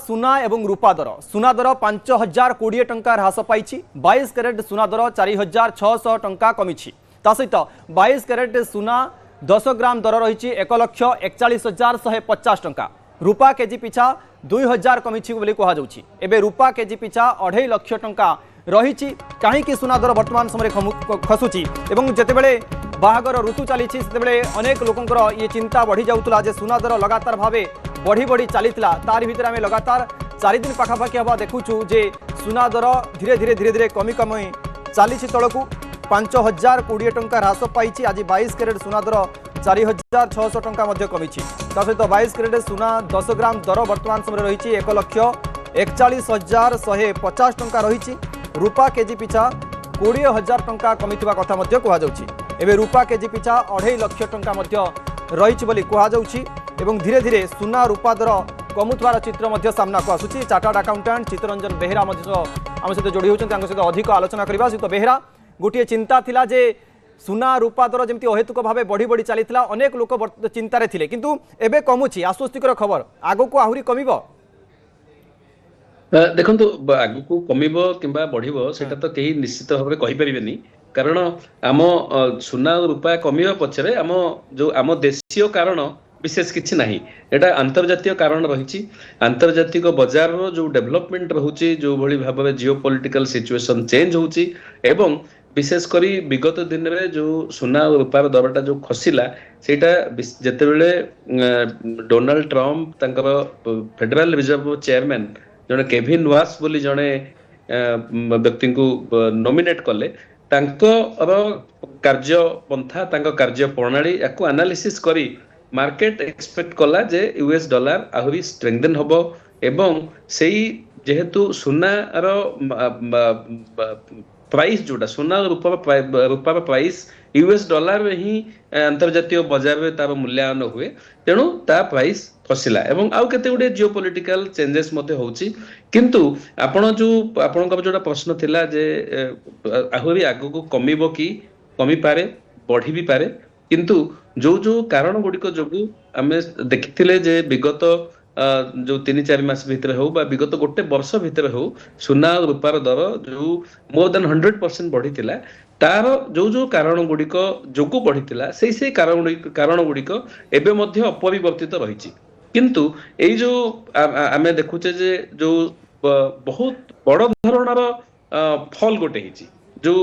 सुना एवं रूपा दर। सुना दर 5020 टंका ह्रास पाई। 22 कैरेट सुना दर 4600 टंका कमी। ता सहित 22 कैरेट सुना 10 ग्राम दर रही 1,41,150 टंका। रूपा केजी पिछा 2000 कमी कहुच्छी। एवं रूपा केजी पिछा 2.5 लाख टंका रही। कहीं सुना दर बर्तमान समय खसुची एवं जितेबले बाहागर ऋतु चली अनेक लोकंर ये चिंता बढ़ी जाऊला जे सुना दर लगातार भाव बढ़ी बढ़ी चली तार भीतर आम लगातार 4 दिन पाखापाखि हवा देखुचु जे सुना दर धीरे धीरे धीरे धीरे कमी कमी चली तलू 5020 टंका ह्रास पाई। आज 22 कैरेट सुना दर 4600 टंका कमी। सहित 22 कैरेट सुना 10 ग्राम दर बर्तमान समय रही 1,41,150 टंका रही। रूपा केजी पिछा 20,000 टंका कमी कथा कहुच्छी। एवं रूपा केजी पिछा 2.5 लाख टंका रही एवं धीरे धीरे सुना रूपा दर कमुवार चित्र सामना को आसूची। चार्टर्ड अकाउंटेंट चित्तरंजन बेहेरा आम सहित जोड़ी होती सहित अधिक आलोचना करने सहित बेहेरा गोटे चिंता थिला जे सुना रूपा दर जमी अहेतुक भाव बढ़ी बढ़ी चली अनेक लोक चिंतार थे किंतु एबे कमुची आश्वस्तिकर खबर आगो को आहरी कमिब देखो आग को कमिब कि बढ़ से कहीं निश्चित भाव में कहीपरेनि कारण आम सुना रूपा कमिबा पछरे आम जो आम देशीय कारण विशेष किसी ना यहाँ अंतर्जातीय कारण रही। अंतर्जातिक बजार जो डेवलपमेंट रोचे जो भली भाव में जियो पॉलिटिकल सिचुएशन चेंज होची एवं विशेषकर विगत दिन में जो सुना रूपार दरटा जो खसला सेटा जितेबले Donald Trump federal reserve chairman जड़े केविन वास बोली जड़े व्यक्ति को नॉमिनेट कले कार्यपंथा कार्य प्रणाली या एनालिसिस करी मार्केट एक्सपेक्ट कला जे यूएस डॉलर आहरी स्ट्रेंथन हबो एवं सेही जेहेतु सुनार प्राइस जोटा सुना रूपार प्राइस यूएस डॉलर में ही अंतर्जातीय बाजार में तार मूल्यांकन हुए तेणु ता प्राइस खसला एवं आउ केते गुडे जियो पॉलिटिकल चेंजेस मते होउची किंतु आपण जोटा प्रश्न थिला जे आहरी आगो को कमिबो कि कमी पारे बढ़ी भी पारे किंतु जो जो कारण गुड़िक जो आम देखी जे विगत जो 3-4 मास भितर हो विगत गोटे वर्ष भितर हो सुना रूपार दर जो मोर देन 100% बढ़ी तार जो जो कारण गुड़िक जोगु बढ़ी से कारण गुड़िक एबे मध्य अपरिवर्तित रही किंतु ये जो आमे देखुचे जे जो बहुत बड़ धरणर फल गोटे जो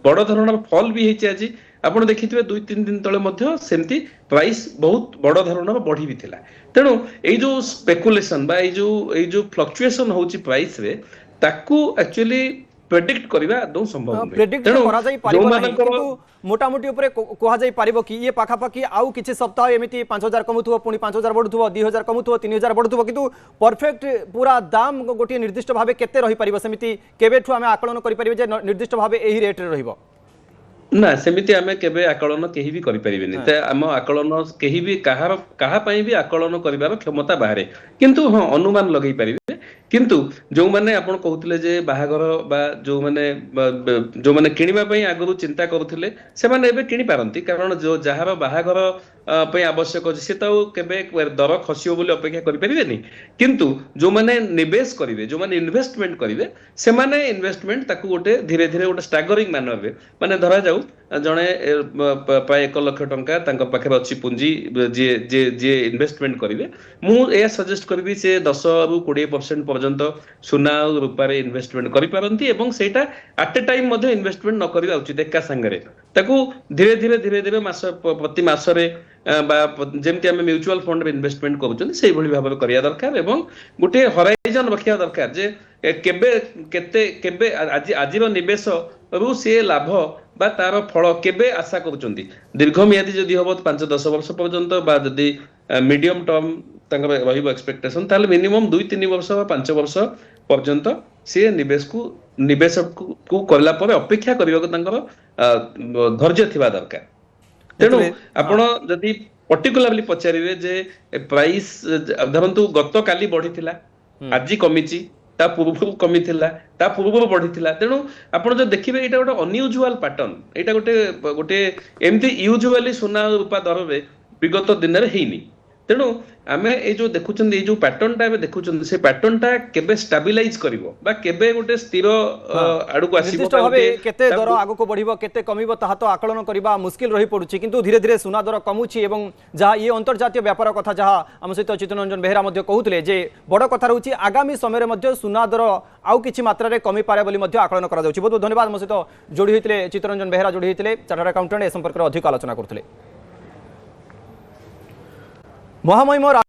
बड़ धरणर फल भी आज आप देखिए 2-3 दिन तले सेमती प्राइस बहुत बड़ धरणर बढ़ी भी थिला तेणु ये जो स्पेकुलेशन बा ये जो फ्लक्चुएशन होची प्राइस रे ताकू एक्चुअली प्रेडिक्ट करबा दो संभव प्रेडिक्ट करा जाई पारिबो नहीं किंतु मोटा मोटी ऊपर कहा जाई पारिबो कि ये पाखापाखि आउ किछि सप्ताह एमिति 5000 कमुथुव पुणी 5000 बढ़ुथुव 2000 कमुथुव 3000 बढ़ुथुव किंतु परफेक्ट पूरा दाम गोटे निर्दिष्ट भाव केते रही पारिबो सेमिति केबेठु आमे आकलन करि परिबे जे निर्दिष्ट भाव एही रेट रे रहिबो ना सेमिति आमे केबे आकलन केही भी करि परिबेनी त आम आकलन केही भी कहा पई भी आकलन करिवार क्षमता बाहरे किंतु हां अनुमान लगै परिबे किंतु जो माने आपण कहउतले जे बाहागर बा जो माने किनिबा पई आगरु चिंता करूथिले से माने एबे किनि पारंती कारण जो जहार बाहागर पई आवश्यक अछि से त केबे दर खसियो बोली अपेक्षा करि परिबेनी किंतु जो माने निवेश करिवे जो माने इन्वेस्टमेंट करिवे से माने इन्वेस्टमेंट ताकू गोटे धीरे धीरे गोटे स्टागरिंग मैनर रे माने धरा जाऊ जड़े प्राय 1 लाख टंका तांको पाखे अच्छी पूंजी जे इन्वेस्टमेंट करेंगे मुझे सजेस्ट करी से 10-20% पर्यंत सुना रूपार इन्वेस्टमेंट करें आट ए टाइम इन्वेस्टमेंट न करवा उचित एका सांगे धीरे धीरे धीरे धीरे मास प्रति मासरे जमती आम म्यूचुअल फंड रे इन्वेस्टमेंट करूँ भाव में करिया दरकार एवं गोटे हराइजन रखा दरकार जे केबे केते केबे आज निवेश रु सी लाभ बा तार फल केबे आशा करुचंती दीर्घमियादी जदि हम 5-10 वर्ष पर्यंत बा जदि मीडियम टर्म तांकर रहिबो एक्सपेक्टेशन ताले मिनिमम 2-3 वर्ष बा 5 वर्ष पर्यंत सी निवेश को करला पर अपेक्षा करियो तांकर धैर्य थिबा दरकार तेणु आपण जदि पर्टिकुलरली पचारिबे जे प्राइस धरंतु गत काली बढ़ी आज कमिची ता पूर्व कमी थिला ता पूर्व बढ़ी थिला तेणु आपण जो देखिबे एटा गोटे अनयूजुअल पैटर्न एटा गोटे एमती यूजुअली सुना रूपा दर रे विगत दिन रे हेनी तेणु आमे ए जो देखुचंदी ए जो पैटर्न टा एबे देखुचंदी से पैटर्न टा केबे स्टेबलाइज करिवो बा केबे गोटे स्थिर आडू को आसीबो निर्दिष्ट भावे केते दर आगु को बढ़िबो केते कमिबो ताहा तो आकलन करबा मुश्किल रही पडुची किंतु धीरे धीरे सुना दर कमुची एवं जहा ये अंतर्जातीय व्यापार कथा जहा हम सहित चित्तरंजन बेहेरा मध्ये कहउतले जे बड़ कथा रहउची आगामी समय रे मध्ये सुना दर आउ किछि मात्रा रे कमी पारे बोली मध्ये आकलन करा जाउची। बहुत बहुत धन्यवाद। हम सहित जोड़ी होइतले चित्तरंजन बेहेरा जोड़ी होइतले चार्टर्ड अकाउंटेंट ए संपर्क रे अधिक आलोचना करथले। महामहिम